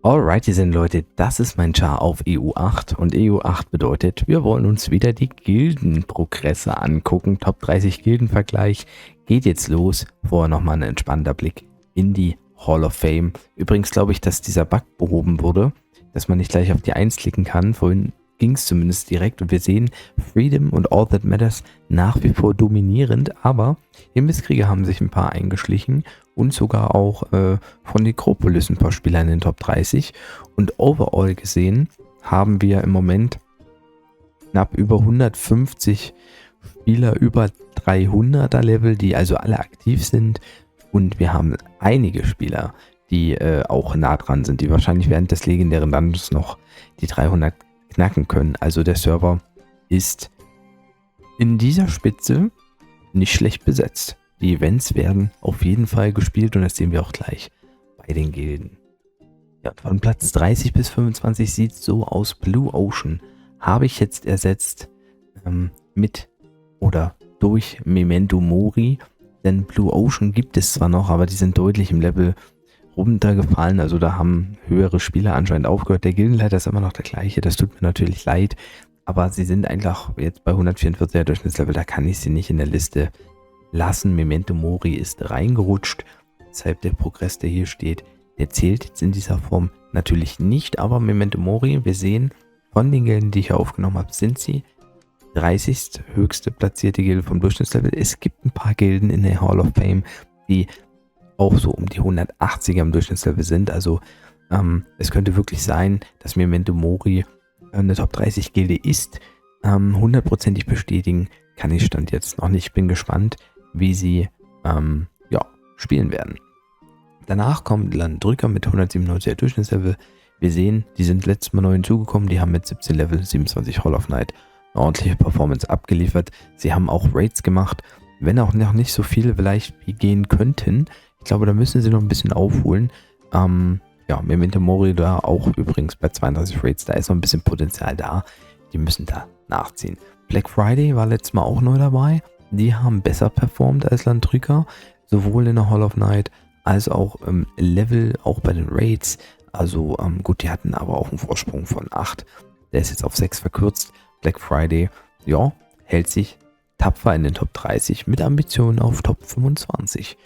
Alrighty then Leute, das ist mein Char auf EU8 und EU8 bedeutet, wir wollen uns wieder die Gildenprogresse angucken. Top 30 Gildenvergleich geht jetzt los. Vorher nochmal ein entspannter Blick in die Hall of Fame. Übrigens glaube ich, dass dieser Bug behoben wurde, dass man nicht gleich auf die 1 klicken kann. Vorhin ging es zumindest direkt und wir sehen Freedom und All That Matters nach wie vor dominierend, aber Himmelskrieger haben sich ein paar eingeschlichen und sogar auch von Necropolis ein paar Spieler in den Top 30 und overall gesehen haben wir im Moment knapp über 150 Spieler über 300er Level, die also alle aktiv sind und wir haben einige Spieler, die auch nah dran sind, die wahrscheinlich während des legendären Dungeons noch die 300 knacken können. Also der Server ist in dieser Spitze nicht schlecht besetzt. Die Events werden auf jeden Fall gespielt und das sehen wir auch gleich bei den Gilden. Ja, von Platz 30 bis 25 sieht es so aus. Blue Ocean habe ich jetzt ersetzt mit oder durch Memento Mori, denn Blue Ocean gibt es zwar noch, aber die sind deutlich im Level runtergefallen, also da haben höhere Spieler anscheinend aufgehört. Der Gildenleiter ist immer noch der gleiche, das tut mir natürlich leid, aber sie sind einfach jetzt bei 144er Durchschnittslevel, da kann ich sie nicht in der Liste lassen. Memento Mori ist reingerutscht, deshalb der Progress, der hier steht, der zählt jetzt in dieser Form natürlich nicht, aber Memento Mori, wir sehen, von den Gilden, die ich hier aufgenommen habe, sind sie 30. höchste platzierte Gilde vom Durchschnittslevel. Es gibt ein paar Gilden in der Hall of Fame, die auch so um die 180er im Durchschnittslevel sind. Also es könnte wirklich sein, dass Memento Mori eine Top 30 Gilde ist. 100%ig bestätigen kann ich Stand jetzt noch nicht. Ich bin gespannt, wie sie spielen werden. Danach kommt Landdrücker mit 197er Durchschnittslevel. Wir sehen, die sind letztes Mal neu hinzugekommen. Die haben mit 17 Level 27 Hall of Night eine ordentliche Performance abgeliefert. Sie haben auch Raids gemacht, wenn auch noch nicht so viele vielleicht wie gehen könnten. Ich glaube, da müssen sie noch ein bisschen aufholen. Memento Mori da auch übrigens bei 32 Raids, da ist noch ein bisschen Potenzial da. Die müssen da nachziehen. Black Friday war letztes Mal auch neu dabei. Die haben besser performt als Landdrücker, sowohl in der Hall of Night als auch im Level, auch bei den Raids. Also gut, die hatten aber auch einen Vorsprung von 8. Der ist jetzt auf 6 verkürzt. Black Friday, ja, hält sich tapfer in den Top 30 mit Ambitionen auf Top 25.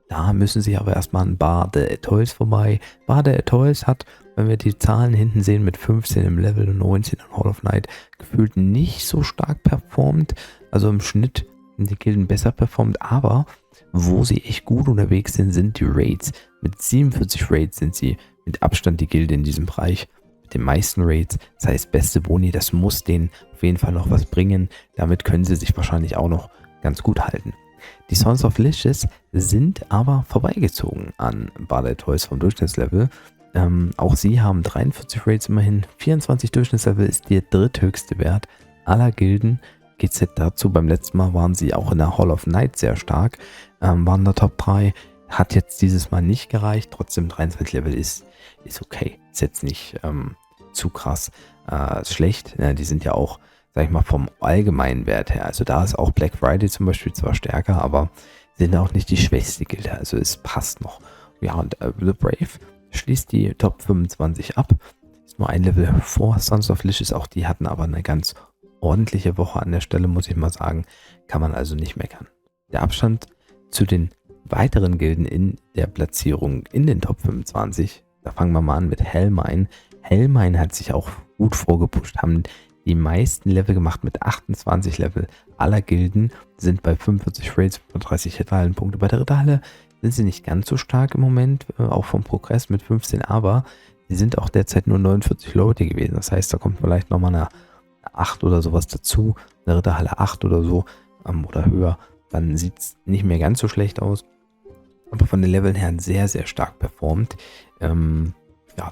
Da müssen sie aber erstmal an Barde Etoiles vorbei. Barde Etoiles hat, wenn wir die Zahlen hinten sehen, mit 15 im Level und 19 in Hall of Night gefühlt nicht so stark performt. Also im Schnitt sind die Gilden besser performt, aber wo sie echt gut unterwegs sind, sind die Raids. Mit 47 Raids sind sie mit Abstand die Gilde in diesem Bereich. Mit den meisten Raids, das heißt beste Boni, das muss denen auf jeden Fall noch was bringen. Damit können sie sich wahrscheinlich auch noch ganz gut halten. Die Sons of Licious sind aber vorbeigezogen an Barde Toys vom Durchschnittslevel. Auch sie haben 43 Raids immerhin. 24 Durchschnittslevel ist der dritthöchste Wert aller Gilden. GZ dazu, beim letzten Mal waren sie auch in der Hall of Night sehr stark. Waren da Top 3. Hat jetzt dieses Mal nicht gereicht. Trotzdem 23 Level ist okay. Ist jetzt nicht zu krass schlecht. Ja, die sind ja auch, sag ich mal, vom allgemeinen Wert her. Also da ist auch Black Friday zum Beispiel zwar stärker, aber sind auch nicht die schwächste Gilde. Also es passt noch. Ja, und The Brave schließt die Top 25 ab. Ist nur ein Level vor Sons of Licious. Auch die hatten aber eine ganz ordentliche Woche an der Stelle, muss ich mal sagen. Kann man also nicht meckern. Der Abstand zu den weiteren Gilden in der Platzierung in den Top 25, da fangen wir mal an mit Hellmine. Hellmine hat sich auch gut vorgepusht, haben die meisten Level gemacht mit 28 Level aller Gilden, sind bei 45 Raids, 35 Hitterhallenpunkte. Bei der Ritterhalle sind sie nicht ganz so stark im Moment, auch vom Progress mit 15, aber sie sind auch derzeit nur 49 Leute gewesen. Das heißt, da kommt vielleicht nochmal eine 8 oder sowas dazu, eine Ritterhalle 8 oder so oder höher. Dann sieht es nicht mehr ganz so schlecht aus. Aber von den Leveln her sehr, sehr stark performt.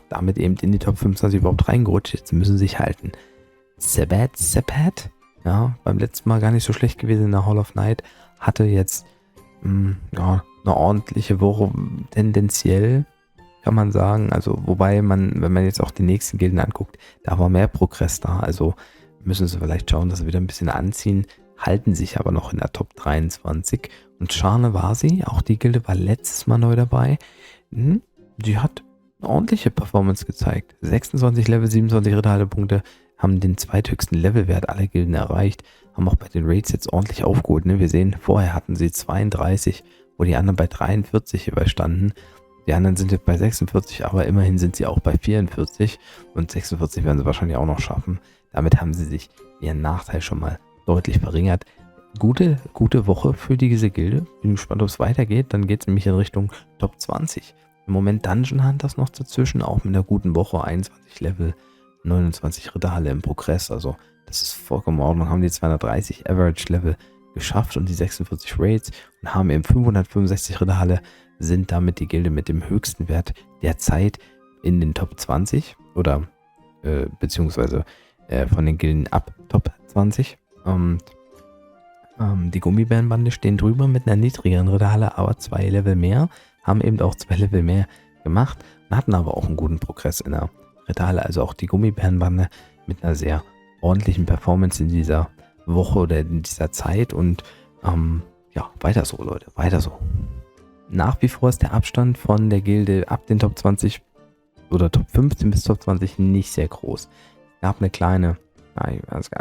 Damit eben in die Top 25 überhaupt reingerutscht. Jetzt müssen sie sich halten. Sepat, ja, beim letzten Mal gar nicht so schlecht gewesen in der Hall of Night. Hatte jetzt eine ordentliche Woche, tendenziell kann man sagen. Also wobei wenn man jetzt auch die nächsten Gilden anguckt, da war mehr Progress da. Also müssen sie vielleicht schauen, dass sie wieder ein bisschen anziehen. Halten sich aber noch in der Top 23. Und Charne war sie, auch die Gilde war letztes Mal neu dabei. Die hat eine ordentliche Performance gezeigt. 26 Level, 27 Ritterhalle-Punkte, haben den zweithöchsten Levelwert aller Gilden erreicht, haben auch bei den Raids jetzt ordentlich aufgeholt. Ne? Wir sehen, vorher hatten sie 32, wo die anderen bei 43 jeweils standen. Die anderen sind jetzt bei 46, aber immerhin sind sie auch bei 44 und 46 werden sie wahrscheinlich auch noch schaffen. Damit haben sie sich ihren Nachteil schon mal deutlich verringert. Gute Woche für diese Gilde. Bin gespannt, ob es weitergeht. Dann geht es nämlich in Richtung Top 20. Im Moment Dungeon Hunters noch dazwischen, auch mit einer guten Woche. 21 Level, 29 Ritterhalle im Progress. Also das ist vollkommen in Ordnung. Haben die 230 Average Level geschafft und die 46 Raids und haben eben 565 Ritterhalle, sind damit die Gilde mit dem höchsten Wert der Zeit in den Top 20 oder beziehungsweise von den Gilden ab Top 20. Und die Gummibärenbande stehen drüber mit einer niedrigeren Ritterhalle, aber 2 Level mehr, haben eben auch 2 Level mehr gemacht und hatten aber auch einen guten Progress in der Ritterhalle. Also auch die Gummibärenbande mit einer sehr ordentlichen Performance in dieser Woche oder in dieser Zeit und ja, weiter so, Leute, weiter so. Nach wie vor ist der Abstand von der Gilde ab den Top 20 oder Top 15 bis Top 20 nicht sehr groß. Es gab eine kleine,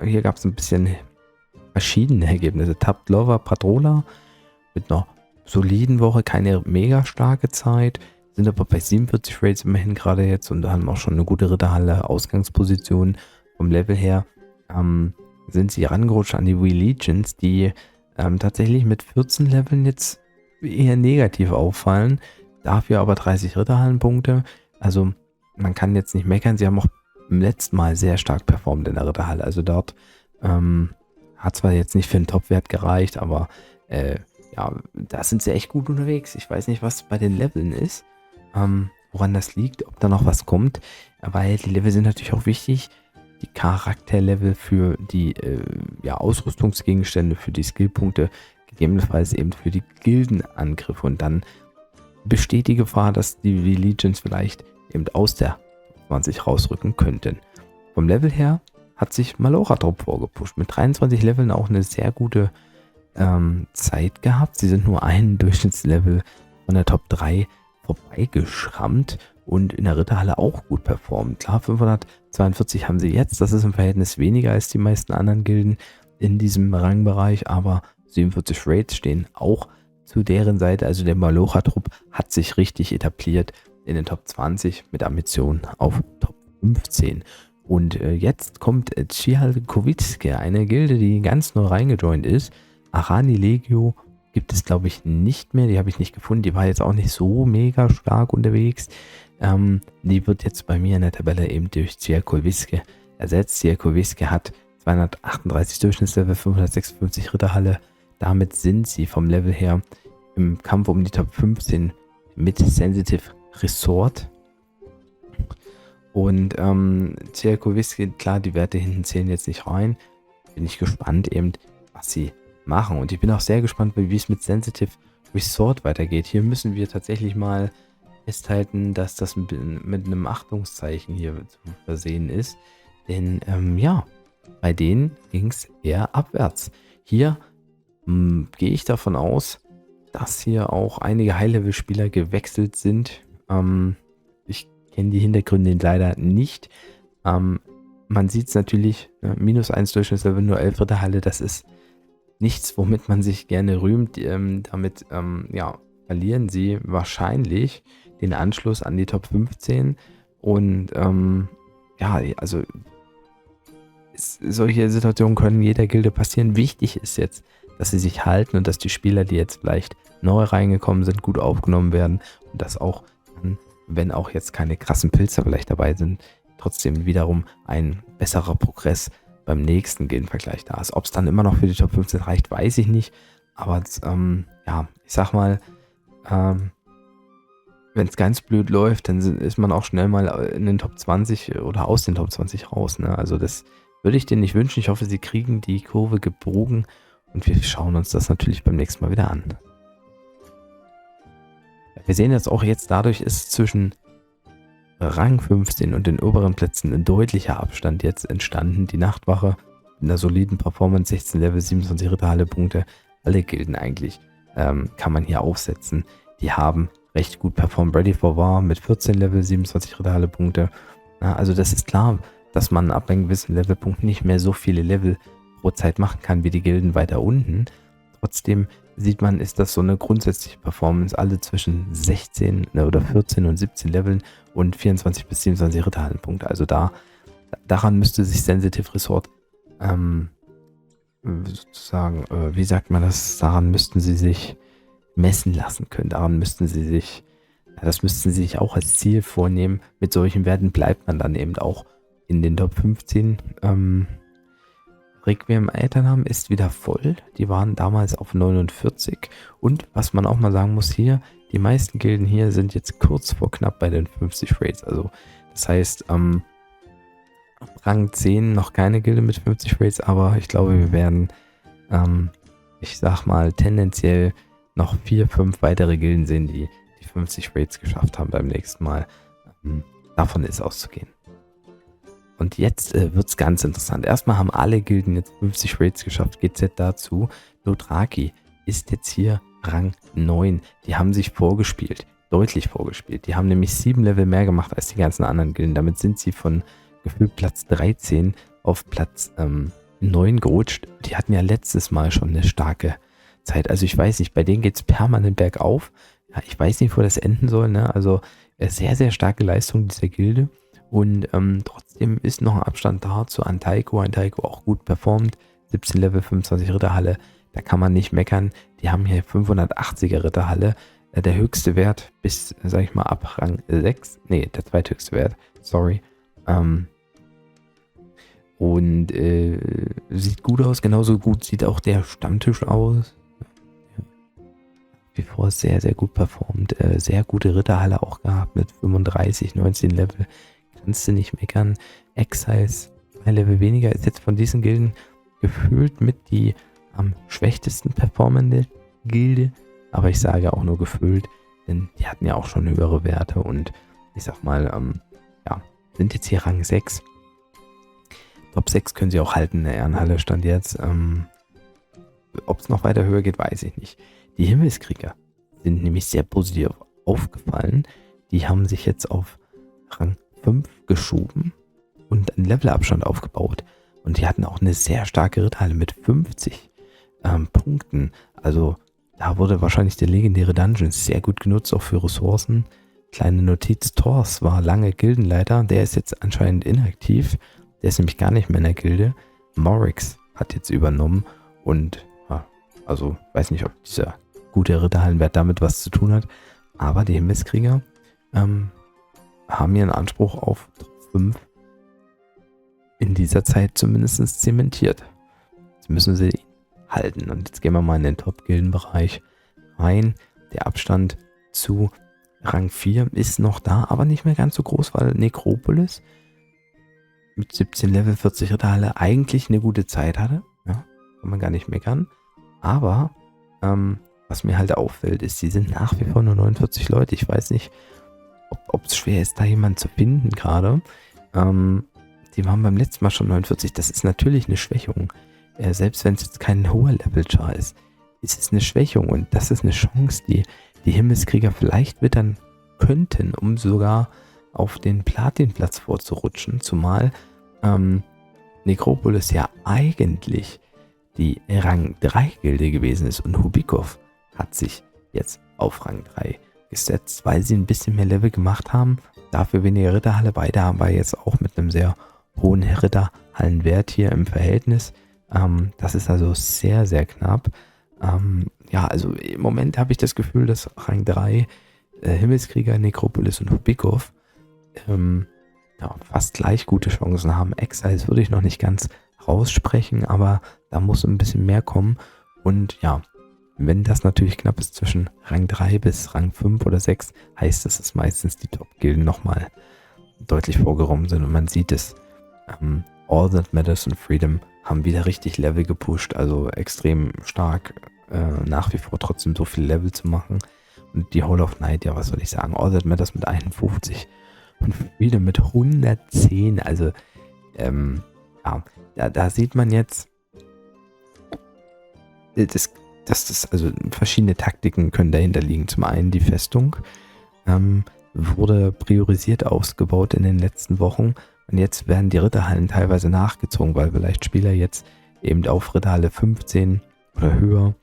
hier gab es ein bisschen verschiedene Ergebnisse. Tapt Lover Patrola mit einer soliden Woche, keine mega starke Zeit, sind aber bei 47 Raids immerhin gerade jetzt und haben auch schon eine gute Ritterhalle, Ausgangsposition vom Level her. Sind sie rangerutscht an die Wii Legions, die tatsächlich mit 14 Leveln jetzt eher negativ auffallen, dafür aber 30 Ritterhallenpunkte. Also man kann jetzt nicht meckern, sie haben auch im letzten Mal sehr stark performt in der Ritterhalle. Also dort hat zwar jetzt nicht für einen Topwert gereicht, aber ja, da sind sie echt gut unterwegs. Ich weiß nicht, was bei den Leveln ist, woran das liegt, ob da noch was kommt, weil die Level sind natürlich auch wichtig. Die Charakterlevel für die Ausrüstungsgegenstände, für die Skillpunkte, gegebenenfalls eben für die Gildenangriffe. Und dann besteht die Gefahr, dass die Legions vielleicht eben aus der 20 rausrücken könnten. Vom Level her hat sich Malochatrop vorgepusht. Mit 23 Leveln auch eine sehr gute Zeit gehabt. Sie sind nur ein Durchschnittslevel von der Top 3 vorbeigeschrammt und in der Ritterhalle auch gut performt. Klar, 542 haben sie jetzt. Das ist im Verhältnis weniger als die meisten anderen Gilden in diesem Rangbereich, aber 47 Raids stehen auch zu deren Seite. Also der Malocha-Trupp hat sich richtig etabliert in den Top 20 mit Ambitionen auf Top 15. Und jetzt kommt Cihalkowickie, eine Gilde, die ganz neu reingejoint ist. Arani Legio gibt es, glaube ich, nicht mehr. Die habe ich nicht gefunden. Die war jetzt auch nicht so mega stark unterwegs. Die wird jetzt bei mir in der Tabelle eben durch Cihalkowickie ersetzt. Cihalkowickie hat 238 Durchschnittslevel, 556 Ritterhalle. Damit sind sie vom Level her im Kampf um die Top 15 mit Sensitive Resort. Und Cihalkowickie, klar, die Werte hinten zählen jetzt nicht rein. Bin ich gespannt eben, was sie machen. Und ich bin auch sehr gespannt, wie es mit Sensitive Resort weitergeht. Hier müssen wir tatsächlich mal festhalten, dass das mit einem Achtungszeichen hier zu versehen ist. Denn ja, bei denen ging es eher abwärts. Hier gehe ich davon aus, dass hier auch einige High-Level-Spieler gewechselt sind. Ich kenne die Hintergründe leider nicht. Man sieht es natürlich, -1 Durchschnittslevel, nur 11 Ritterhalle, das ist nichts, womit man sich gerne rühmt. Damit verlieren sie wahrscheinlich den Anschluss an die Top 15. Und also solche Situationen können jeder Gilde passieren. Wichtig ist jetzt, dass sie sich halten und dass die Spieler, die jetzt vielleicht neu reingekommen sind, gut aufgenommen werden und dass auch, wenn auch jetzt keine krassen Pilze vielleicht dabei sind, trotzdem wiederum ein besserer Progress beim nächsten Gildenvergleich da ist. Ob es dann immer noch für die Top 15 reicht, weiß ich nicht. Aber ich sag mal, wenn es ganz blöd läuft, dann ist man auch schnell mal in den Top 20 oder aus den Top 20 raus. Ne? Also das würde ich denen nicht wünschen. Ich hoffe, sie kriegen die Kurve gebogen und wir schauen uns das natürlich beim nächsten Mal wieder an. Wir sehen jetzt auch dadurch ist zwischen Rang 15 und den oberen Plätzen ein deutlicher Abstand jetzt entstanden. Die Nachtwache mit einer soliden Performance, 16 Level, 27 Ritterhalle-Punkte, alle Gilden eigentlich, kann man hier aufsetzen. Die haben recht gut performt. Ready for War mit 14 Level, 27 Ritterhalle-Punkte. Ja, also das ist klar, dass man ab einem gewissen Levelpunkt nicht mehr so viele Level pro Zeit machen kann wie die Gilden weiter unten. Trotzdem sieht man, ist das so eine grundsätzliche Performance, alle zwischen 16 oder 14 und 17 Leveln und 24 bis 27 Ritterhallenpunkte. Also daran müsste sich Sensitive Resort sozusagen, wie sagt man das, daran müssten sie sich messen lassen können. Daran müssten sie sich, das müssten sie sich auch als Ziel vornehmen. Mit solchen Werten bleibt man dann eben auch in den Top 15. Requiem Aeternam ist wieder voll. Die waren damals auf 49. Und was man auch mal sagen muss hier, die meisten Gilden hier sind jetzt kurz vor knapp bei den 50 Raids. Also das heißt, Rang 10 noch keine Gilde mit 50 Raids, aber ich glaube, wir werden, ich sag mal, tendenziell noch 4, 5 weitere Gilden sehen, die 50 Raids geschafft haben beim nächsten Mal. Davon ist auszugehen. Und jetzt wird es ganz interessant. Erstmal haben alle Gilden jetzt 50 Raids geschafft. GZ dazu. Dothraki ist jetzt hier Rang 9. Die haben sich vorgespielt. Deutlich vorgespielt. Die haben nämlich 7 Level mehr gemacht als die ganzen anderen Gilden. Damit sind sie von gefühlt Platz 13 auf Platz 9 gerutscht. Die hatten ja letztes Mal schon eine starke Zeit. Also ich weiß nicht, bei denen geht es permanent bergauf. Ja, ich weiß nicht, wo das enden soll. Ne? Also sehr, sehr starke Leistung dieser Gilde. Und trotzdem ist noch ein Abstand da zu Antaiko. Antaiko auch gut performt. 17 Level, 25 Ritterhalle. Da kann man nicht meckern. Die haben hier 580er Ritterhalle. Der höchste Wert bis, sag ich mal, ab Rang 6. Nee, der zweithöchste Wert. Sorry. Und sieht gut aus. Genauso gut sieht auch der Stammtisch aus. Wie vor sehr, sehr gut performt. Sehr gute Ritterhalle auch gehabt mit 35, 19 Level. Kannst du nicht meckern. Exiles, 2 Level weniger, ist jetzt von diesen Gilden gefühlt mit die am schwächtesten performende Gilde. Aber ich sage auch nur gefühlt, denn die hatten ja auch schon höhere Werte und ich sag mal, ja, sind jetzt hier Rang 6. Top 6 können sie auch halten in der Ehrenhalle, stand jetzt. Ob es noch weiter höher geht, weiß ich nicht. Die Himmelskrieger sind nämlich sehr positiv aufgefallen. Die haben sich jetzt auf Rang 5 geschoben und einen Levelabstand aufgebaut. Und die hatten auch eine sehr starke Ritterhalle mit 50 Punkten. Also da wurde wahrscheinlich der legendäre Dungeon sehr gut genutzt, auch für Ressourcen. Kleine Notiz, Thors war lange Gildenleiter, der ist jetzt anscheinend inaktiv. Der ist nämlich gar nicht mehr in der Gilde. Morix hat jetzt übernommen und ja, also weiß nicht, ob dieser gute Ritterhallenwert damit was zu tun hat. Aber die Himmelskrieger haben ihren Anspruch auf Top 5 in dieser Zeit zumindest zementiert. Jetzt müssen sie ihn halten. Und jetzt gehen wir mal in den Top-Gilden-Bereich rein. Der Abstand zu Rang 4 ist noch da, aber nicht mehr ganz so groß, weil Necropolis mit 17 Level 40 Ritterhalle eigentlich eine gute Zeit hatte. Ja, kann man gar nicht meckern. Aber was mir halt auffällt, ist, die sind nach wie vor nur 49 Leute. Ich weiß nicht, ob es schwer ist, da jemanden zu finden gerade. Die waren beim letzten Mal schon 49. Das ist natürlich eine Schwächung. Selbst wenn es jetzt kein hoher Level-Char ist, ist es eine Schwächung. Und das ist eine Chance, die Himmelskrieger vielleicht wittern könnten, um sogar auf den Platinplatz vorzurutschen. Zumal Necropolis ja eigentlich die Rang 3 Gilde gewesen ist. Und Hubikov hat sich jetzt auf Rang 3 gesetzt, weil sie ein bisschen mehr Level gemacht haben. Dafür weniger Ritterhalle. Beide haben wir jetzt auch mit einem sehr hohen Ritterhallenwert hier im Verhältnis. Das ist also sehr, sehr knapp. Ja, also im Moment habe ich das Gefühl, dass Rang 3 Himmelskrieger, Necropolis und Hubikov ja, fast gleich gute Chancen haben. Exiles würde ich noch nicht ganz raussprechen, aber da muss ein bisschen mehr kommen. Und ja, wenn das natürlich knapp ist zwischen Rang 3 bis Rang 5 oder 6, heißt das, dass meistens die Top-Gilden nochmal deutlich vorgerummt sind. Und man sieht es, All That Matters und Freedom haben wieder richtig Level gepusht, also extrem stark, nach wie vor trotzdem so viel Level zu machen. Und die Hall of Night, ja, was soll ich sagen, All That Matters mit 51 und Freedom mit 110, also ja, da sieht man jetzt, also verschiedene Taktiken können dahinter liegen. Zum einen die Festung wurde priorisiert ausgebaut in den letzten Wochen und jetzt werden die Ritterhallen teilweise nachgezogen, weil vielleicht Spieler jetzt eben auf Ritterhalle 15 oder höher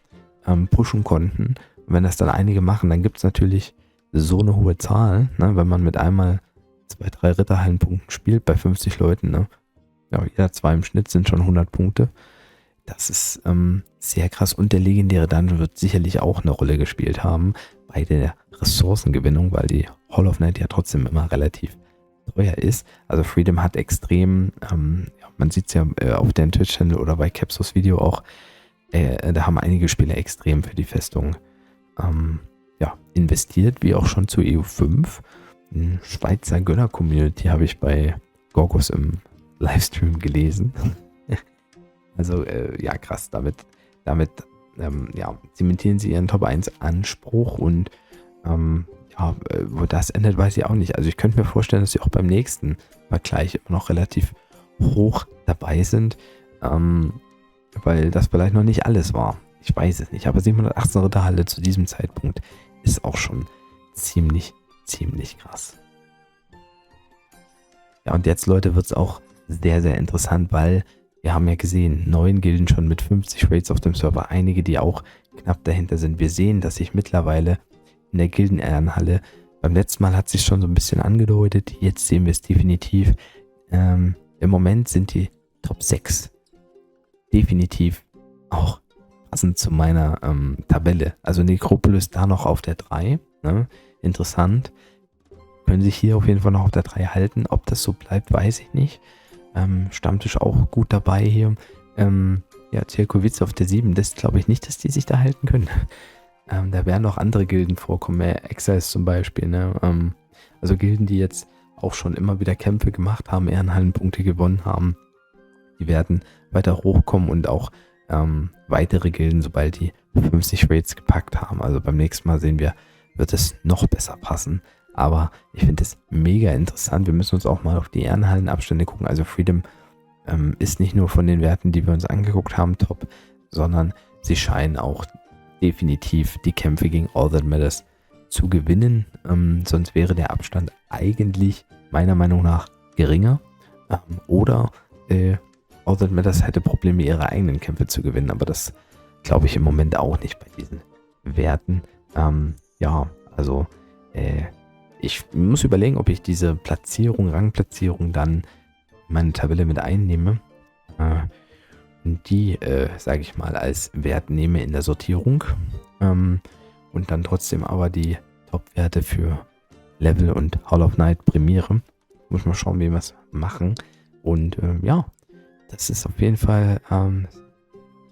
pushen konnten. Und wenn das dann einige machen, dann gibt es natürlich so eine hohe Zahl, ne, wenn man mit einmal 2, 3 Ritterhallenpunkten spielt bei 50 Leuten, ne? Ja, jeder 2 im Schnitt sind schon 100 Punkte. Das ist sehr krass und der legendäre Dungeon wird sicherlich auch eine Rolle gespielt haben bei der Ressourcengewinnung, weil die Hall of Night ja trotzdem immer relativ teuer ist. Also Freedom hat extrem, man sieht es ja auf dem Twitch-Channel oder bei Capsos Video auch, da haben einige Spieler extrem für die Festung investiert, wie auch schon zu EU5. Eine Schweizer Gönner-Community habe ich bei Gorgos im Livestream gelesen. Also ja, krass, damit zementieren sie ihren Top 1 Anspruch und wo das endet, weiß ich auch nicht. Also ich könnte mir vorstellen, dass sie auch beim nächsten Vergleich immer noch relativ hoch dabei sind, weil das vielleicht noch nicht alles war. Ich weiß es nicht, aber 718 Ritterhalle zu diesem Zeitpunkt ist auch schon ziemlich krass. Ja, und jetzt, Leute, wird es auch sehr, sehr interessant, weil wir haben ja gesehen, 9 Gilden schon mit 50 Raids auf dem Server, einige, die auch knapp dahinter sind. Wir sehen, dass sich mittlerweile in der Gilden-Ehrenhalle, beim letzten Mal hat es sich schon so ein bisschen angedeutet, jetzt sehen wir es definitiv. Im Moment sind die Top 6 definitiv auch passend zu meiner Tabelle. Also Necropolis da noch auf der 3, ne? Interessant. Können sich hier auf jeden Fall noch auf der 3 halten. Ob das so bleibt, weiß ich nicht. Stammtisch auch gut dabei hier. Zirkowitz auf der 7. Das glaube ich nicht, dass die sich da halten können. Da werden noch andere Gilden vorkommen. Exiles zum Beispiel. Ne? Also Gilden, die jetzt auch schon immer wieder Kämpfe gemacht haben, Ehrenhallenpunkte gewonnen haben. Die werden weiter hochkommen und auch weitere Gilden, sobald die 50 Raids gepackt haben. Also beim nächsten Mal sehen wir, wird es noch besser passen. Aber ich finde es mega interessant. Wir müssen uns auch mal auf die Ehrenhallenabstände gucken. Also Freedom ist nicht nur von den Werten, die wir uns angeguckt haben, top, sondern sie scheinen auch definitiv die Kämpfe gegen All That Matters zu gewinnen. Sonst wäre der Abstand eigentlich meiner Meinung nach geringer. Oder All That Matters hätte Probleme, ihre eigenen Kämpfe zu gewinnen. Aber das glaube ich im Moment auch nicht bei diesen Werten. Ich muss überlegen, ob ich diese Rangplatzierung dann in meine Tabelle mit einnehme. Und die, sage ich mal, als Wert nehme in der Sortierung. Und dann trotzdem aber die Top-Werte für Level und Hall of Night prämiere. Muss mal schauen, wie wir es machen. Und das ist auf jeden Fall ein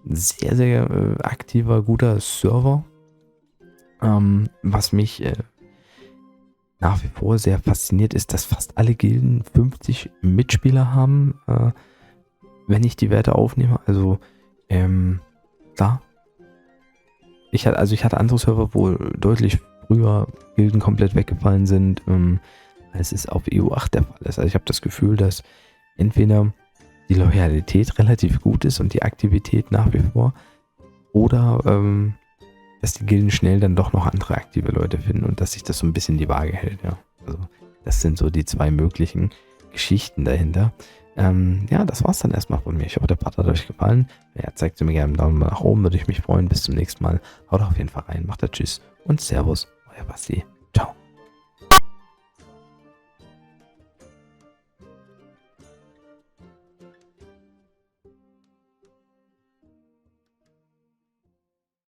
sehr, sehr aktiver, guter Server. Was mich nach wie vor sehr fasziniert ist, dass fast alle Gilden 50 Mitspieler haben, wenn ich die Werte aufnehme. Also, klar. Ich hatte andere Server, wo deutlich früher Gilden komplett weggefallen sind, als es auf EU8 der Fall ist. Also ich habe das Gefühl, dass entweder die Loyalität relativ gut ist und die Aktivität nach wie vor, oder dass die Gilden schnell dann doch noch andere aktive Leute finden und dass sich das so ein bisschen die Waage hält, ja. Also das sind so die 2 möglichen Geschichten dahinter. Das war's dann erstmal von mir. Ich hoffe, der Part hat euch gefallen. Ja, zeigt mir gerne einen Daumen nach oben, würde ich mich freuen. Bis zum nächsten Mal. Haut auf jeden Fall rein, macht das Tschüss und Servus, euer Basti.